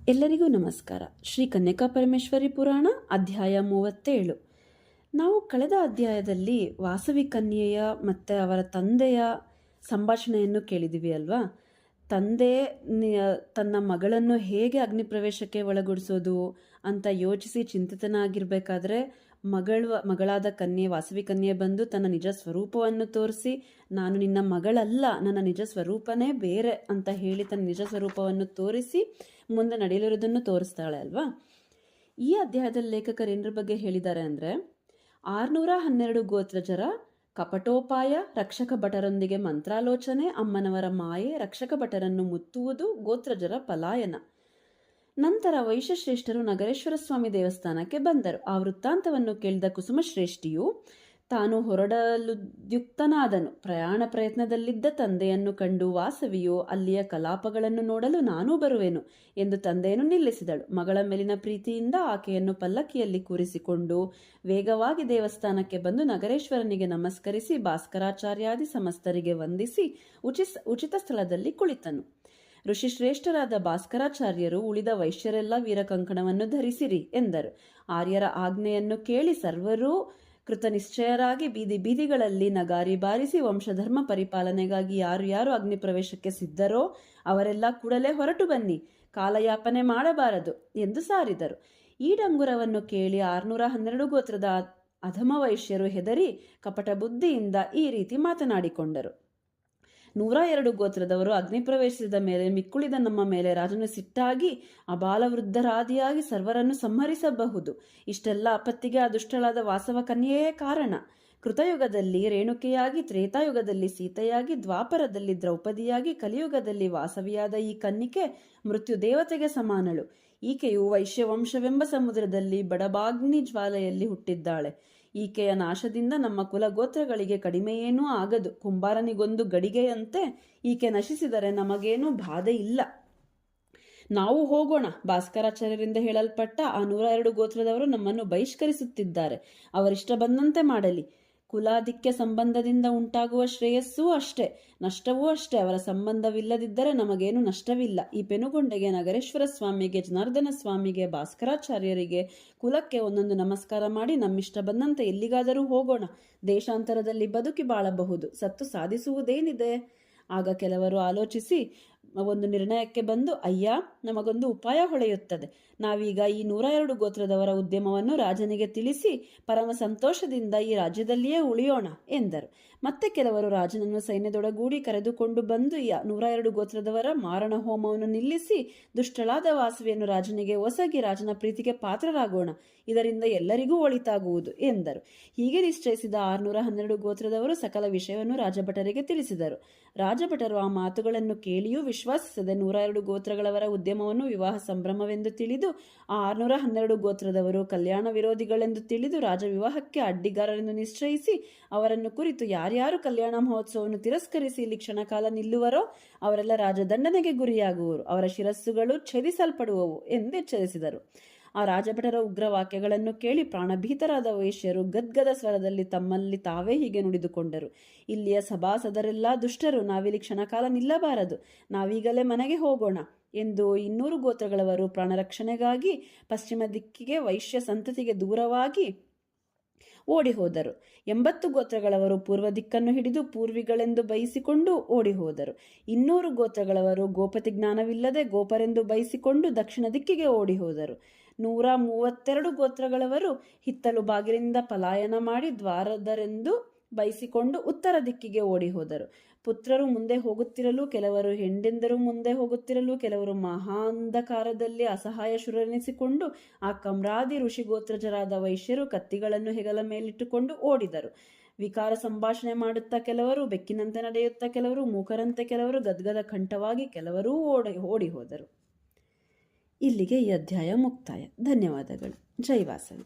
ಎಲ್ಲರಿಗೂ ನಮಸ್ಕಾರ. ಶ್ರೀ ಕನ್ಯಕಾ ಪರಮೇಶ್ವರಿ ಪುರಾಣ ಅಧ್ಯಾಯ 37. ನಾವು ಕಳೆದ ಅಧ್ಯಾಯದಲ್ಲಿ ವಾಸವಿ ಕನ್ಯೆಯ ಮತ್ತು ಅವರ ತಂದೆಯ ಸಂಭಾಷಣೆಯನ್ನು ಕೇಳಿದ್ದೀವಿ ಅಲ್ವಾ. ತಂದೆ ತನ್ನ ಮಗಳನ್ನು ಹೇಗೆ ಅಗ್ನಿಪ್ರವೇಶಕ್ಕೆ ಒಳಗೊಡಿಸೋದು ಅಂತ ಯೋಚಿಸಿ ಚಿಂತಿತನಾಗಿರಬೇಕಾದ್ರೆ ಮಗಳಾದ ಕನ್ಯೆ ವಾಸವಿ ಕನ್ಯೆ ಬಂದು ತನ್ನ ನಿಜ ಸ್ವರೂಪವನ್ನು ತೋರಿಸಿ, ನಾನು ನಿನ್ನ ಮಗಳಲ್ಲ, ನನ್ನ ನಿಜ ಸ್ವರೂಪನೇ ಬೇರೆ ಅಂತ ಹೇಳಿ ತನ್ನ ನಿಜ ಸ್ವರೂಪವನ್ನು ತೋರಿಸಿ ಮುಂದೆ ನಡೆಯಲಿರೋದನ್ನು ತೋರಿಸ್ತಾಳೆ ಅಲ್ವಾ. ಈ ಅಧ್ಯಾಯದಲ್ಲಿ ಲೇಖಕರು ಏನರ ಬಗ್ಗೆ ಹೇಳಿದ್ದಾರೆ ಅಂದರೆ, 612 ಗೋತ್ರಜರ ಕಪಟೋಪಾಯ, ರಕ್ಷಕ ಭಟರೊಂದಿಗೆ ಮಂತ್ರಾಲೋಚನೆ, ಅಮ್ಮನವರ ಮಾಯೆ, ರಕ್ಷಕ ಭಟರನ್ನು ಮುತ್ತುವುದು, ಗೋತ್ರಜರ ಪಲಾಯನ. ನಂತರ ವೈಶ್ಯಶ್ರೇಷ್ಠರು ನಗರೇಶ್ವರ ಸ್ವಾಮಿ ದೇವಸ್ಥಾನಕ್ಕೆ ಬಂದರು. ಆ ವೃತ್ತಾಂತವನ್ನು ಕೇಳಿದ ಕುಸುಮಶ್ರೇಷ್ಠಿಯು ತಾನು ಹೊರಡಲುದ್ಯುಕ್ತನಾದನು. ಪ್ರಯಾಣ ಪ್ರಯತ್ನದಲ್ಲಿದ್ದ ತಂದೆಯನ್ನು ಕಂಡು ವಾಸವಿಯು ಅಲ್ಲಿಯ ಕಲಾಪಗಳನ್ನು ನೋಡಲು ನಾನೂ ಬರುವೆನು ಎಂದು ತಂದೆಯನ್ನು ನಿಲ್ಲಿಸಿದಳು. ಮಗಳ ಮೇಲಿನ ಪ್ರೀತಿಯಿಂದ ಆಕೆಯನ್ನು ಪಲ್ಲಕ್ಕಿಯಲ್ಲಿ ಕೂರಿಸಿಕೊಂಡು ವೇಗವಾಗಿ ದೇವಸ್ಥಾನಕ್ಕೆ ಬಂದು ನಗರೇಶ್ವರನಿಗೆ ನಮಸ್ಕರಿಸಿ ಭಾಸ್ಕರಾಚಾರ್ಯಾದಿ ಸಮಸ್ತರಿಗೆ ವಂದಿಸಿ ಉಚಿತ ಸ್ಥಳದಲ್ಲಿ ಕುಳಿತನು. ಋಷಿಶ್ರೇಷ್ಠರಾದ ಭಾಸ್ಕರಾಚಾರ್ಯರು ಉಳಿದ ವೈಶ್ಯರೆಲ್ಲ ವೀರಕಂಕಣವನ್ನು ಧರಿಸಿರಿ ಎಂದರು. ಆರ್ಯರ ಆಜ್ಞೆಯನ್ನು ಕೇಳಿ ಸರ್ವರೂ ಕೃತನಿಶ್ಚಯರಾಗಿ ಬೀದಿಗಳಲ್ಲಿ ನಗಾರಿ ಬಾರಿಸಿ ವಂಶಧರ್ಮ ಪರಿಪಾಲನೆಗಾಗಿ ಯಾರು ಅಗ್ನಿಪ್ರವೇಶಕ್ಕೆ ಸಿದ್ಧರೋ ಅವರೆಲ್ಲ ಕೂಡಲೇ ಹೊರಟು ಬನ್ನಿ, ಕಾಲಯಾಪನೆ ಮಾಡಬಾರದು ಎಂದು ಸಾರಿದರು. ಈ ಡಂಗುರವನ್ನು ಕೇಳಿ 612 ಗೋತ್ರದ ಅಧಮ ವೈಶ್ಯರು ಹೆದರಿ ಕಪಟ ಬುದ್ಧಿಯಿಂದ ಈ ರೀತಿ ಮಾತನಾಡಿಕೊಂಡರು. 102 ಗೋತ್ರದವರು ಅಗ್ನಿಪ್ರವೇಶಿಸಿದ ಮೇಲೆ ಮಿಕ್ಕುಳಿದ ನಮ್ಮ ಮೇಲೆ ರಾಜನು ಸಿಟ್ಟಾಗಿ ಅಬಾಲವೃದ್ಧರಾದಿಯಾಗಿ ಸರ್ವರನ್ನು ಸಂಹರಿಸಬಹುದು. ಇಷ್ಟೆಲ್ಲ ಆಪತ್ತಿಗೆ ಆ ದುಷ್ಟಳಾದ ವಾಸವ ಕನ್ಯೆಯೇ ಕಾರಣ. ಕೃತಯುಗದಲ್ಲಿ ರೇಣುಕೆಯಾಗಿ, ತ್ರೇತಾಯುಗದಲ್ಲಿ ಸೀತೆಯಾಗಿ, ದ್ವಾಪರದಲ್ಲಿ ದ್ರೌಪದಿಯಾಗಿ, ಕಲಿಯುಗದಲ್ಲಿ ವಾಸವಿಯಾದ ಈ ಕನ್ನಿಕೆ ಮೃತ್ಯು ದೇವತೆಗೆ ಸಮಾನಳು. ಈಕೆಯು ವೈಶ್ಯವಂಶವೆಂಬ ಸಮುದ್ರದಲ್ಲಿ ಬಡಬಾಗ್ನಿ ಜ್ವಾಲೆಯಲ್ಲಿ ಹುಟ್ಟಿದ್ದಾಳೆ. ಈಕೆಯ ನಾಶದಿಂದ ನಮ್ಮ ಕುಲಗೋತ್ರಗಳಿಗೆ ಕಡಿಮೆಯೇನೂ ಆಗದು. ಕುಂಬಾರನಿಗೊಂದು ಗಡಿಗೆಯಂತೆ ಈಕೆ ನಶಿಸಿದರೆ ನಮಗೇನೂ ಬಾಧೆ ಇಲ್ಲ. ನಾವು ಹೋಗೋಣ. ಭಾಸ್ಕರಾಚಾರ್ಯರಿಂದ ಹೇಳಲ್ಪಟ್ಟ ಆ 102 ಗೋತ್ರದವರು ನಮ್ಮನ್ನು ಬಹಿಷ್ಕರಿಸುತ್ತಿದ್ದಾರೆ. ಅವರಿಷ್ಟ ಬಂದಂತೆ ಮಾಡಲಿ. ಕುಲಾಧಿಕ್ಯ ಸಂಬಂಧದಿಂದ ಉಂಟಾಗುವ ಶ್ರೇಯಸ್ಸೂ ಅಷ್ಟೇ, ನಷ್ಟವೂ ಅಷ್ಟೇ. ಅವರ ಸಂಬಂಧವಿಲ್ಲದಿದ್ದರೆ ನಮಗೇನು ನಷ್ಟವಿಲ್ಲ. ಈ ಪೆನುಗೊಂಡೆಗೆ, ನಗರೇಶ್ವರ ಸ್ವಾಮಿಗೆ, ಜನಾರ್ದನ ಸ್ವಾಮಿಗೆ, ಭಾಸ್ಕರಾಚಾರ್ಯರಿಗೆ, ಕುಲಕ್ಕೆ ಒಂದೊಂದು ನಮಸ್ಕಾರ ಮಾಡಿ ನಮ್ಮಿಷ್ಟ ಬಂದಂತೆ ಎಲ್ಲಿಗಾದರೂ ಹೋಗೋಣ. ದೇಶಾಂತರದಲ್ಲಿ ಬದುಕಿ ಬಾಳಬಹುದು, ಸತ್ತು ಸಾಧಿಸುವುದೇನಿದೆ? ಆಗ ಕೆಲವರು ಆಲೋಚಿಸಿ ಒಂದು ನಿರ್ಣಯಕ್ಕೆ ಬಂದು, ಅಯ್ಯ, ನಮಗೊಂದು ಉಪಾಯ ಹೊಳೆಯುತ್ತದೆ. ನಾವೀಗ ಈ 102 ಗೋತ್ರದವರ ಉದ್ಯಮವನ್ನು ರಾಜನಿಗೆ ತಿಳಿಸಿ ಪರಮ ಸಂತೋಷದಿಂದ ಈ ರಾಜ್ಯದಲ್ಲಿಯೇ ಉಳಿಯೋಣ ಎಂದರು. ಮತ್ತೆ ಕೆಲವರು ರಾಜನನ್ನು ಸೈನ್ಯದೊಡಗೂಡಿ ಕರೆದುಕೊಂಡು ಬಂದು 102 ಗೋತ್ರದವರ ಮಾರಣ ಹೋಮವನ್ನು ನಿಲ್ಲಿಸಿ ದುಷ್ಟಳಾದ ವಾಸವಿಯನ್ನು ರಾಜನಿಗೆ ಒಸಗಿ ರಾಜನ ಪ್ರೀತಿಗೆ ಪಾತ್ರರಾಗೋಣ. ಇದರಿಂದ ಎಲ್ಲರಿಗೂ ಒಳಿತಾಗುವುದು ಎಂದರು. ಹೀಗೆ ನಿಶ್ಚಯಿಸಿದ 612 ಗೋತ್ರದವರು ಸಕಲ ವಿಷಯವನ್ನು ರಾಜಭಟರಿಗೆ ತಿಳಿಸಿದರು. ರಾಜಭಟರು ಆ ಮಾತುಗಳನ್ನು ಕೇಳಿಯೂ ವಿಶ್ವಾಸಿಸದೆ 102 ಗೋತ್ರಗಳವರ ಉದ್ಯಮವನ್ನು ವಿವಾಹ ಸಂಭ್ರಮವೆಂದು ತಿಳಿದು ಆ 612 ಗೋತ್ರದವರು ಕಲ್ಯಾಣ ವಿರೋಧಿಗಳೆಂದು ತಿಳಿದು ರಾಜವಿವಾಹಕ್ಕೆ ಅಡ್ಡಿಗಾರರೆಂದು ನಿಶ್ಚಯಿಸಿ ಅವರನ್ನು ಕುರಿತು ಯಾರ್ಯಾರು ಕಲ್ಯಾಣ ಮಹೋತ್ಸವವನ್ನು ತಿರಸ್ಕರಿಸಿ ಇಲ್ಲಿ ಕ್ಷಣಕಾಲ ನಿಲ್ಲುವರೋ ಅವರೆಲ್ಲ ರಾಜದಂಡನೆಗೆ ಗುರಿಯಾಗುವರು, ಅವರ ಶಿರಸ್ಸುಗಳು ಛೇದಿಸಲ್ಪಡುವವು ಎಂದು ಎಚ್ಚರಿಸಿದರು. ಆ ರಾಜಭಟರ ಉಗ್ರ ವಾಕ್ಯಗಳನ್ನು ಕೇಳಿ ಪ್ರಾಣಭೀತರಾದ ವೈಶ್ಯರು ಗದ್ಗದ ಸ್ವರದಲ್ಲಿ ತಮ್ಮಲ್ಲಿ ತಾವೇ ಹೀಗೆ ನುಡಿದುಕೊಂಡರು. ಇಲ್ಲಿಯ ಸಭಾಸದರೆಲ್ಲ ದುಷ್ಟರು, ನಾವಿಲ್ಲಿ ಕ್ಷಣಕಾಲ ನಿಲ್ಲಬಾರದು, ನಾವೀಗಲೇ ಮನೆಗೆ ಹೋಗೋಣ ಎಂದು 200 ಗೋತ್ರಗಳವರು ಪ್ರಾಣರಕ್ಷಣೆಗಾಗಿ ಪಶ್ಚಿಮ ದಿಕ್ಕಿಗೆ ವೈಶ್ಯ ಸಂತತಿಗೆ ದೂರವಾಗಿ ಓಡಿ ಹೋದರು. 80 ಗೋತ್ರಗಳವರು ಪೂರ್ವ ದಿಕ್ಕನ್ನು ಹಿಡಿದು ಪೂರ್ವಿಗಳೆಂದು ಬಯಸಿಕೊಂಡು ಓಡಿ ಹೋದರು. 200 ಗೋತ್ರಗಳವರು ಗೋಪತಿ ಜ್ಞಾನವಿಲ್ಲದೆ ಗೋಪರೆಂದು ಬಯಸಿಕೊಂಡು ದಕ್ಷಿಣ ದಿಕ್ಕಿಗೆ ಓಡಿ ಹೋದರು. 132 ಗೋತ್ರಗಳವರು ಹಿತ್ತಲು ಬಾಗಿಲಿಂದ ಪಲಾಯನ ಮಾಡಿ ದ್ವಾರದರೆಂದು ಬಯಸಿಕೊಂಡು ಉತ್ತರ ದಿಕ್ಕಿಗೆ ಓಡಿ ಹೋದರು. ಪುತ್ರರು ಮುಂದೆ ಹೋಗುತ್ತಿರಲು, ಕೆಲವರು ಹೆಂಡೆಂದರು ಮುಂದೆ ಹೋಗುತ್ತಿರಲು, ಕೆಲವರು ಮಹಾಂಧಕಾರದಲ್ಲಿ ಅಸಹಾಯ ಶುರನೆನಿಸಿಕೊಂಡು ಆ ಕಮ್ರಾದಿ ಋಷಿಗೋತ್ರಜರಾದ ವೈಶ್ಯರು ಕತ್ತಿಗಳನ್ನು ಹೆಗಲ ಮೇಲಿಟ್ಟುಕೊಂಡು ಓಡಿದರು. ವಿಕಾರ ಸಂಭಾಷಣೆ ಮಾಡುತ್ತಾ ಕೆಲವರು, ಬೆಕ್ಕಿನಂತೆ ನಡೆಯುತ್ತಾ ಕೆಲವರು, ಮೂಕರಂತೆ ಕೆಲವರು, ಗದ್ಗದ ಕಂಠವಾಗಿ ಕೆಲವರೂ ಓಡಿ ಹೋದರು. ಇಲ್ಲಿಗೆ ಈ ಅಧ್ಯಾಯ ಮುಕ್ತಾಯ. ಧನ್ಯವಾದಗಳು. ಜೈ ವಾಸವಿ.